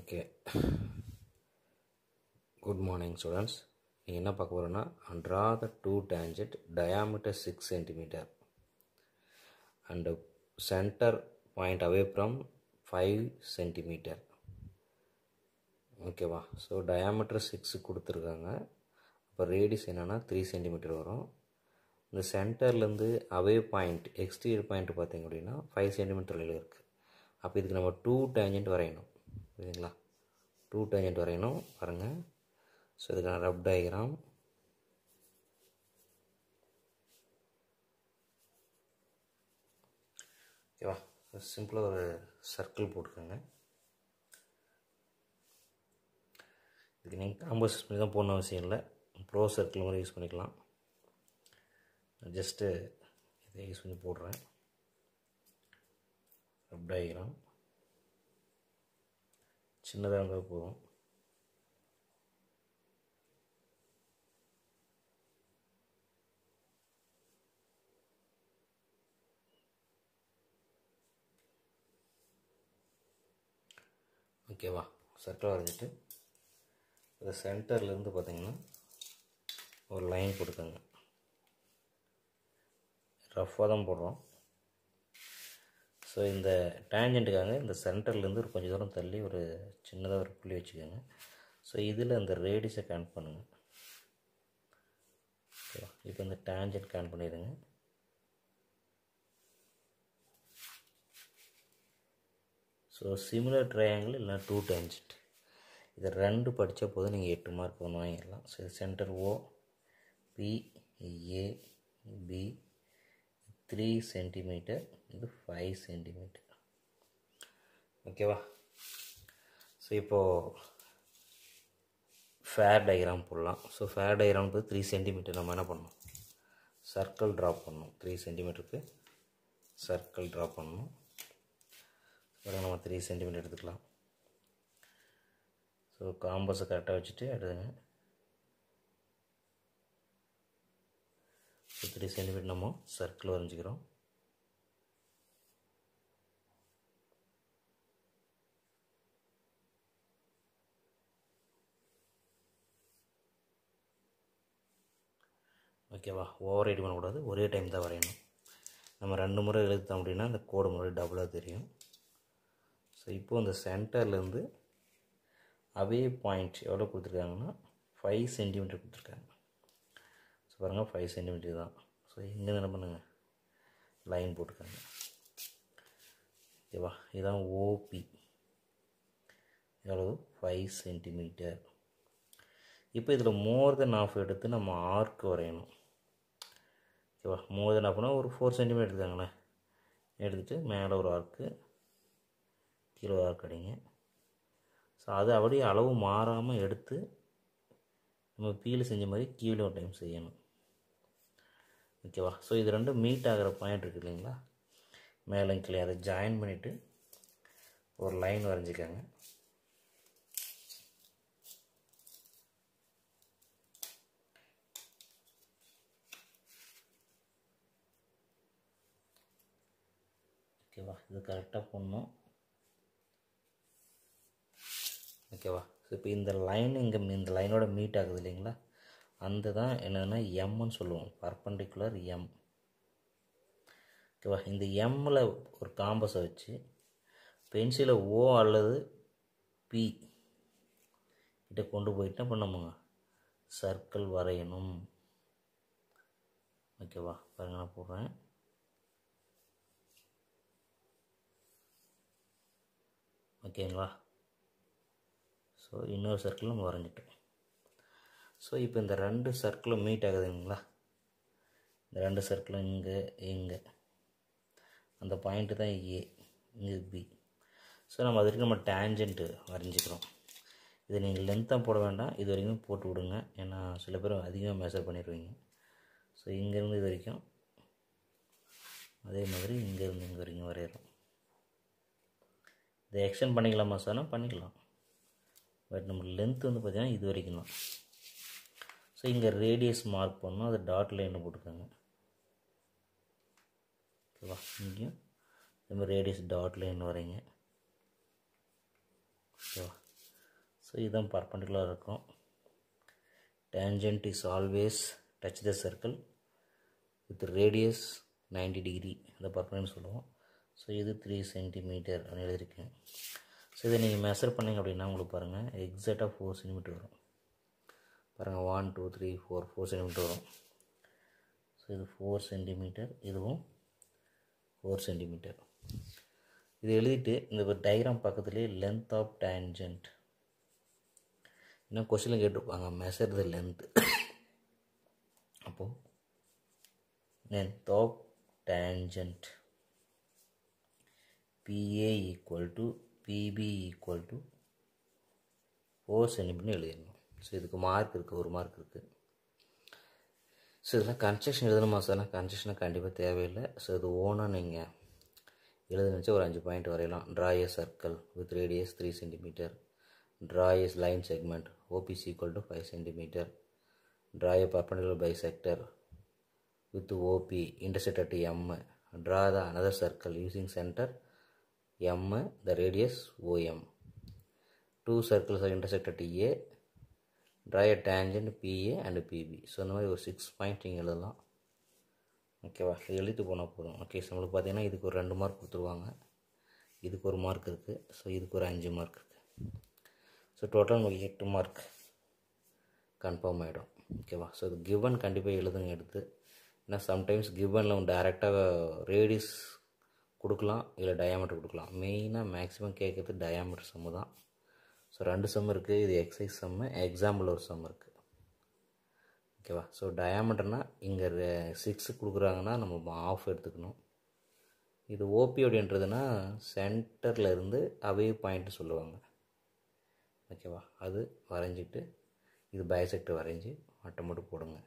Okay. Good morning students. நீங்கள் என்ன பார்க்க போகிறோன்னா draw the two tangent diameter 6 cm and center point away from 5 cm. ஓகேவா? So diameter 6 கொடுத்துருக்காங்க. இப்போ ரேடியஸ் என்னென்னா 3 cm வரும். இந்த சென்டர்லேருந்து அவே பாயிண்ட் எக்ஸ்டீரியர் பாயிண்ட் பார்த்திங்க அப்படின்னா 5 cm இருக்குது. அப்போ இதுக்கு நம்ம 2 டேஞ்சன்ட் வரையணும். புரியுதுங்களா? 2 டேஞ்சன்ட் வரையணும் பாருங்கள். ஸோ இதுக்கான ரப் டயக்ராம். ஓகேவா? சிம்பிளாக ஒரு சர்க்கிள் போட்டுக்கோங்க. இதுக்கு நீங்கள் காம்பஸ் பண்ணி தான் போடணும் அவசியம் இல்லை. ப்ரோ சர்க்கிள் மாதிரி யூஸ் பண்ணிக்கலாம். ஜஸ்ட்டு இதை யூஸ் பண்ணி போடுறேன். ரப் டயக்ராம் சின்னதாக இருந்தால் போதும். ஓகேவா? சர்க்கிள் வரைஞ்சிட்டு இந்த சென்டர்லேருந்து பார்த்திங்கன்னா ஒரு லைன் கொடுத்தாங்க. ரஃப்பாக தான் போடுறோம். ஸோ இந்த டேஞ்சண்ட்டுக்காக இந்த சென்டர்லேருந்து ஒரு கொஞ்சம் தூரம் தள்ளி ஒரு சின்னதாக ஒரு புள்ளி வச்சுக்கோங்க. ஸோ இதில் அந்த ரேடியஸை கவுண்ட் பண்ணுங்கள். ஓகேவா? இப்போ இந்த டேஞ்சண்ட் கவுண்ட் பண்ணிடுங்க. ஸோ சிமிலர் ட்ரையாங்கிள் இல்லைனா 2 டேஞ்சண்ட் இதை 2 படித்த போது நீங்கள் 8 மார்க் ஒன்று வாங்கிடலாம். So centre O B A B 3 centimetre, இது 5 சென்டிமீட்டர். ஓகேவா? ஸோ இப்போது ஃபேர் டயக்ராம் போடலாம். ஸோ ஃபேர் டயக்ராம் 3 சென்டிமீட்டர் நம்ம என்ன பண்ணணும்? சர்க்கிள் ட்ரா பண்ணணும். 3 சென்டிமீட்டருக்கு சர்க்கிள் ட்ரா பண்ணணும். நம்ம 3 சென்டிமீட்டர் எடுத்துக்கலாம். ஸோ காம்பஸை கரெக்டாக வச்சுட்டு எடுத்துங்க. ஸோ 3 சென்டிமீட்டர் நம்ம சர்க்கிள் வரைஞ்சிக்கிறோம். ஓகேவா? ஓவர் ரைட் பண்ணக்கூடாது, ஒரே டைம் தான் வரையணும். நம்ம 2 முறை எழுத்தோம் அப்படின்னா அந்த கோடு முறை டபுளாக தெரியும். ஸோ இப்போது இந்த சென்டர்லேருந்து அவே பாயிண்ட் எவ்வளோ கொடுத்துருக்காங்கன்னா 5 சென்டிமீட்டர் கொடுத்துருக்காங்க. ஸோ பாருங்கள் 5 சென்டிமீட்டர் தான். ஸோ இங்கே என்ன பண்ணுங்கள், லைன் போட்டுக்காங்க. ஓகேவா? இதுதான் ஓபி, எவ்வளோ 5 சென்டிமீட்டர். இப்போ இதில் மோர் தென் ஆஃப் எடுத்து நம்ம ஆர்க் வரையணும். ஓகேவா? மோர் தென் ஆஃப்னா ஒரு 4 சென்டிமீட்டர் எடுத்துக்காங்களேன். எடுத்துகிட்டு மேலே ஒரு ஆர்க்கு, கீழே ஒரு ஆர்க் அடிங்க. ஸோ அது அப்படியே அளவு மாறாமல் எடுத்து நம்ம பீல் செஞ்ச மாதிரி கீழே ஒரு டைம் செய்யணும். ஓகேவா? ஸோ இது 2 மீட் ஆகிற பாயிண்ட் இருக்குது இல்லைங்களா, மேலே கீழே, அதை ஜாயின் பண்ணிவிட்டு ஒரு லைன் வரைஞ்சிக்கோங்க. ஓகேவா? இது கரெக்டாக போடணும். ஓகேவா? ஸோ இப்போ இந்த லைன் இங்கே இந்த லைனோட மீட் ஆகுது இல்லைங்களா, அந்த தான் என்னென்னா எம்னு சொல்லுவோம், பர்பண்டிகுலர் எம். ஓகேவா? இந்த எம்மில் ஒரு காம்பஸை வச்சு பென்சிலை ஓ அல்லது பி கிட்ட கொண்டு போயிட்டு இப்போ நம்ம சர்க்கிள் வரையணும். ஓகேவா? பாருங்க, நான் போடுறேன். ஓகேங்களா? ஸோ இன்னொரு சர்க்கிள் நம்ம வரைஞ்சிட்டோம். ஸோ இப்போ இந்த 2 சர்க்கிளும் மீட் ஆகுதுங்களா, இந்த 2 சர்க்கிளும் இங்கே அந்த பாயிண்ட்டு தான் ஏ, இங்கே பி. ஸோ நம்ம அது வரைக்கும் நம்ம டேஞ்சன்ட்டு வரைஞ்சிக்கிறோம். இதை நீங்கள் லென்த்தாக போட வேண்டாம், இது வரைக்கும் போட்டு விடுங்க. ஏன்னா சில பேர் அதிகமாக மெஷர் பண்ணிடுவீங்க. ஸோ இங்கேருந்து இது வரைக்கும், அதே மாதிரி இங்கேருந்து இங்கே வரைக்கும் வரைகிறோம். இதை எக்ஸ்டெண்ட் பண்ணிக்கலாமா சார்னா பண்ணிக்கலாம். பட் நம்ம லென்த் வந்து பார்த்திங்கன்னா இது வரைக்கும் தான். ஸோ இங்கே ரேடியஸ் மார்க் பண்ணணும், அது டாட் லைனில் போட்டுக்கோங்க. ஓகேவா? இங்கேயும் இந்த மாதிரி ரேடியஸ் டாட் லைன் வரைங்க. ஓகேவா? இதுதான் பர்பண்டிகுலர் இருக்கும். Tangent is always touch the circle with radius 90 degree, அந்த பர்பண்டிகுலர் சொல்லுவோம். ஸோ இது 3 சென்டிமீட்டர் அப்படின்னு எழுதியிருக்கேன். ஸோ இதை நீங்கள் மெஷர் பண்ணிங்க அப்படின்னா உங்களுக்கு பாருங்கள் எக்ஸாக்டாக 4 சென்டிமீட்டர் வரும். பாருங்கள் 1 2 3 4 சென்டிமீட்டர் வரும். ஸோ இது 4 சென்டிமீட்டர், இதுவும் 4 சென்டிமீட்டர். இது எழுதிட்டு இந்த டயக்ராம் பக்கத்துலேயே லென்த் ஆஃப் டேஞ்சன்ட், இன்னும் கொஸ்டினில் கேட்டிருப்பாங்க மெஷர் த லென்த். அப்போது length of tangent PA equal to PB equal to 4 centimetre எழுதிடணும். ஸோ இதுக்கு மார்க் இருக்குது, 1 மார்க் இருக்குது. ஸோ இதெல்லாம் கன்ஸ்ட்ரக்ஷன் எழுதணுமா சார்? கன்ஸ்ட்ரக்ஷனாக கண்டிப்பாக தேவையில்லை. ஸோ இது ஓனாக நீங்கள் எழுதுனுச்சு ஒரு 5 பாயிண்ட் வரையலாம். Draw A circle with radius 3 centimetre. Draw A line segment OPC equal to 5 centimetre. Draw A perpendicular bisector with OP intersect at M. Draw the another circle using center M, the radius OM. 2 circles are intersect at A. Draw a tangent PA and PB. So இந்த மாதிரி ஒரு 6 point நீங்கள் எழுதலாம். ஓகேவா? இது எழுதிட்டு போனால் போதும். ஓகே, ஸோ நம்மளுக்கு பார்த்தீங்கன்னா இதுக்கு ஒரு 2 மார்க் கொடுத்துருவாங்க, இதுக்கு 1 மார்க் இருக்குது, ஸோ இதுக்கு ஒரு 5 மார்க் இருக்குது. ஸோ டோட்டல் உங்களுக்கு 8 மார்க் கன்ஃபார்ம் ஆகிடும். ஓகேவா? ஸோ இது கிவன் கண்டிப்பாக எழுதுங்க எடுத்து. ஏன்னா சம்டைம்ஸ் கிவனில் டேரெக்டாக ரேடியஸ் கொடுக்கலாம், இல்லை டயாமீட்டர் கொடுக்கலாம். மெயினாக மேக்ஸிமம் கேட்குறது டயாமீட்டர் சம்மு தான். ஸோ 2 சம் இருக்குது, இது எக்ஸசைஸ் சம்மு, எக்ஸாம்பிள் ஒரு சம் இருக்குது. ஓகேவா? ஸோ டயாமீட்டர்னால் இங்கே 6 கொடுக்குறாங்கன்னா நம்ம ஆஃப் எடுத்துக்கணும். இது ஓபி அப்படின்றதுனா சென்டரில் இருந்து அவே பாயிண்ட்டு சொல்லுவாங்க. ஓகேவா? அது வரைஞ்சிட்டு இது பைசெக்டர் வரைஞ்சி வட்டம் மட்டும் போடுங்க.